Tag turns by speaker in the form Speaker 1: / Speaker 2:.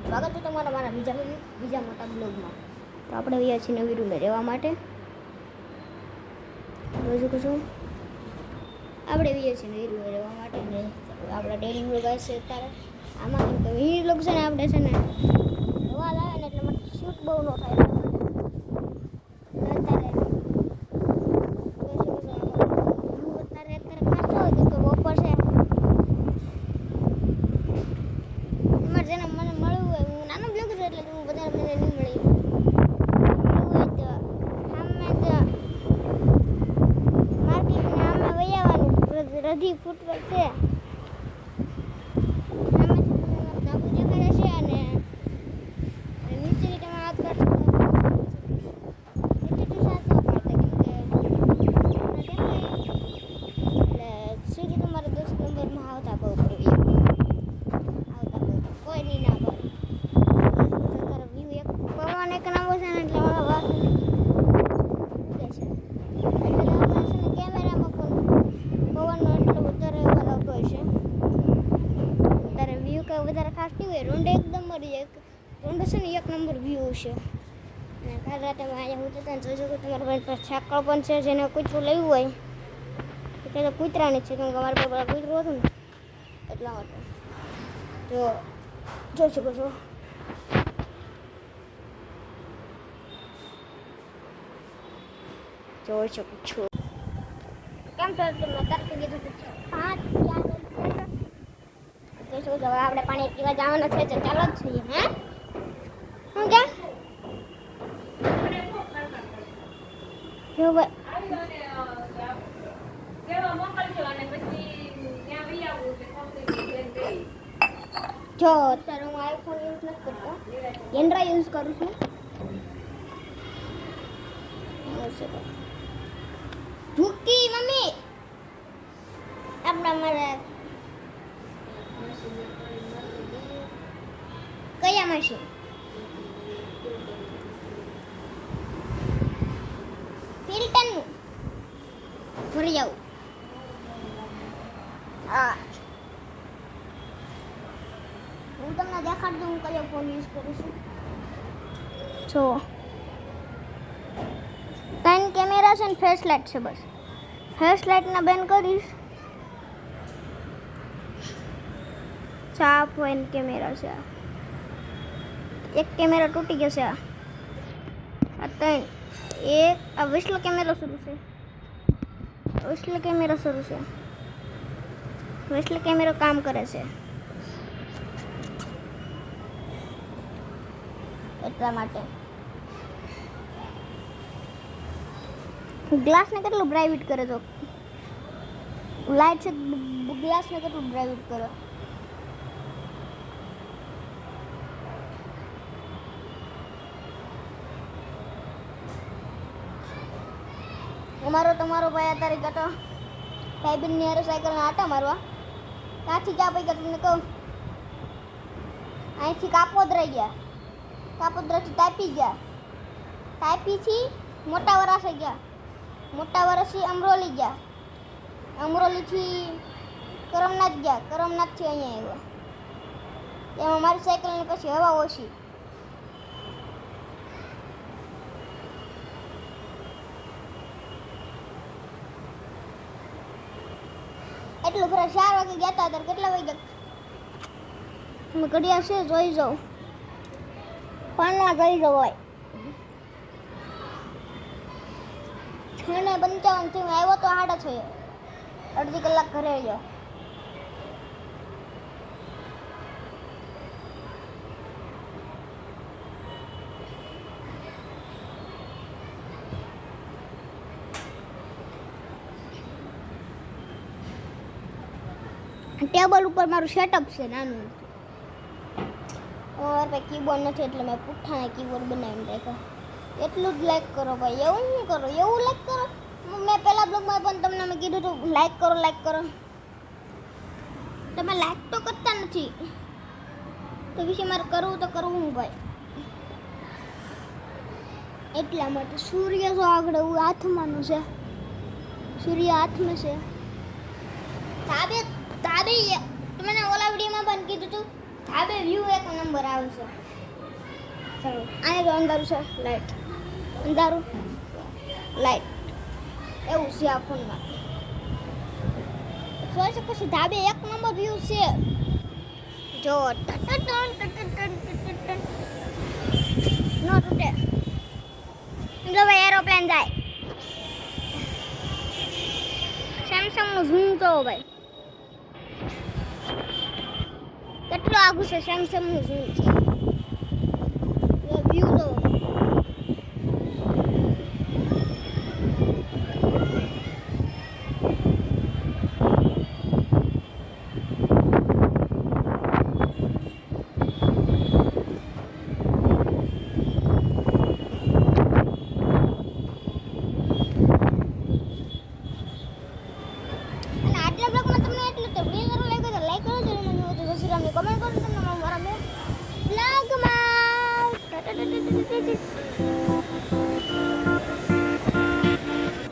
Speaker 1: સ્વાગત છે તમારા મારા બીજા મોટા બ્લોગમાં. તો આપણે અહીંયા છીએ નવી રૂમે રહેવા માટે. જોઈ શકો છો આપણે અહીંયા છીએ નવી રૂમે રહેવા માટે ને આપણા ડેલી બ્લોગ આવશે અત્યારે આમાં. કેમ કે વી બ્લોગ છે ને આપણે છે ને હવા લાવે ને એટલે મને શૂટ બહુ ન થાય. રધી ફૂટબોલ છે નીચેની તમે હાથ કાઢો સુધી તમારે 10 નંબરમાં આવતા બહુ પડવી આવતા કોઈ નહીં ના પડે વ્યૂ એક પવન એક નામો છે ને એટલે મારા વાત કેમેરામાં પણ પવનનો એટલો વધારે આવતો હોય છે. તારે વ્યૂ કંઈ વધારે ખાસ નહીં હોય. રોંડે એકદમ મળી રોંડો છે ને 1 નંબર વ્યૂ છે. અને કાલ રાતે અહીંયા હું જતા જોઈ શકું તમારા ભાઈ પર છાકળ પણ છે જેને કૂતરું લેવું હોય એટલે તો કૂતરાની છે. કેમ કે અમારા પાસે કૂતરું હતું ને એટલા માટે તો જોઈ શકો છો. જોઈ શકું છું કેમ છો તમે તરફ કીધું 5 જોઈ શકો છો. હવે આપણે પાણી પીવા જવાના છે તો ચાલો જ છીએ. હે હું ક્યાં જો જો અત્યારે હું આઈફોન યુઝ નથી કરતો, એન્ડ્રોઈડ યુઝ કરું છું. ભૂકી મમ્મી આપણા મારા કયા મશીન ફિલ્ટરનું ભરી જાઉં. હા હું તમને દેખાડ દઉં હું કયો ફોન યુઝ કરું છું. જો 3 કેમેરા છે ને ફ્લેશ લાઇટ છે. બસ ફ્લેશ લાઇટને બેન કરીશ. 4 પોઈન્ટ કેમેરા છે. એક કેમેરા તૂટી ગયો છે. આ 3 એક આ વિશ્લ કેમેરો શરૂ છે. વિશ્લ કેમેરો શરૂ છે. વિશ્લ કેમેરો કામ કરે છે એટલા માટે. ગ્લાસને કેટલું બ્રાઇટ કરે તો લાઇટ છે ગ્લાસને કેટલું બ્રાઇટ કરે. અમારો તમારો ભાઈ અત્યારે ગયો ભાઈબંધની હારે સાયકલના આટા મારવા. ત્યાંથી જા ભાઈ તમને કહું અહીંથી કાપોદરા ગયા. કાપોદરાથી તાપી ગયા. તાપીથી મોટા વરાસે ગયા. મોટા વરસથી અમરોલી ગયા. અમરોલીથી કરમનાથ ગયા. કરમનાથથી અહીંયા આવ્યા. એમાં મારી સાયકલની પછી હવા ઓછી. એટલું ખરા 4 વાગે ગયા હતા. ત્યારે કેટલા વાગ્યા તમે ઘડિયાળ છે જોઈ જાઉં. 5 જોઈ જાઉં હોય 6:55 થી આવ્યો તો 6:30. અડધી કલાક ઘરે ગયો. ટેબલ ઉપર મારું સેટઅપ છે નાનું. મારા પાસે કીબોર્ડ નથી એટલે મેં પુઠ્ઠાના કીબોર્ડ બનાવીને રાખ્યો. એટલું જ લાઈક કરો ભાઈ. એવું શું કરો? એવું લાઈક કરો. મેં પહેલા બ્લોગમાં પણ તમને મેં કીધું હતું લાઈક કરો લાઈક કરો. તમે લાઈક તો કરતા નથી તો વિશે મારે કરવું તો કરવું ભાઈ. એટલા માટે સૂર્ય જો આગળ હાથમાંનું છે. સૂર્ય હાથમાં છે. તાબે તમને ઓલા વિડીયોમાં પણ કીધું હતું ધાબે વ્યૂ એક નંબર નંબર આવે છે. ચાલો આને જો અંધારું છે લાઈટ અંધારું લાઈટ એવું છે આ ફોનમાં. જોઈ શકો છો ધાબે 1 નંબર વ્યૂ છે. જો નો તૂટે. જો ભાઈ એરોપ્લેન જાય. સેમસંગ નું ઝૂમ તો ભાઈ કેટલું આગું છે. સેમસંગ નું ઝૂમ છે. વ્યૂ તો કમેન્ટ કરો તમને મારા બ્લોગમાં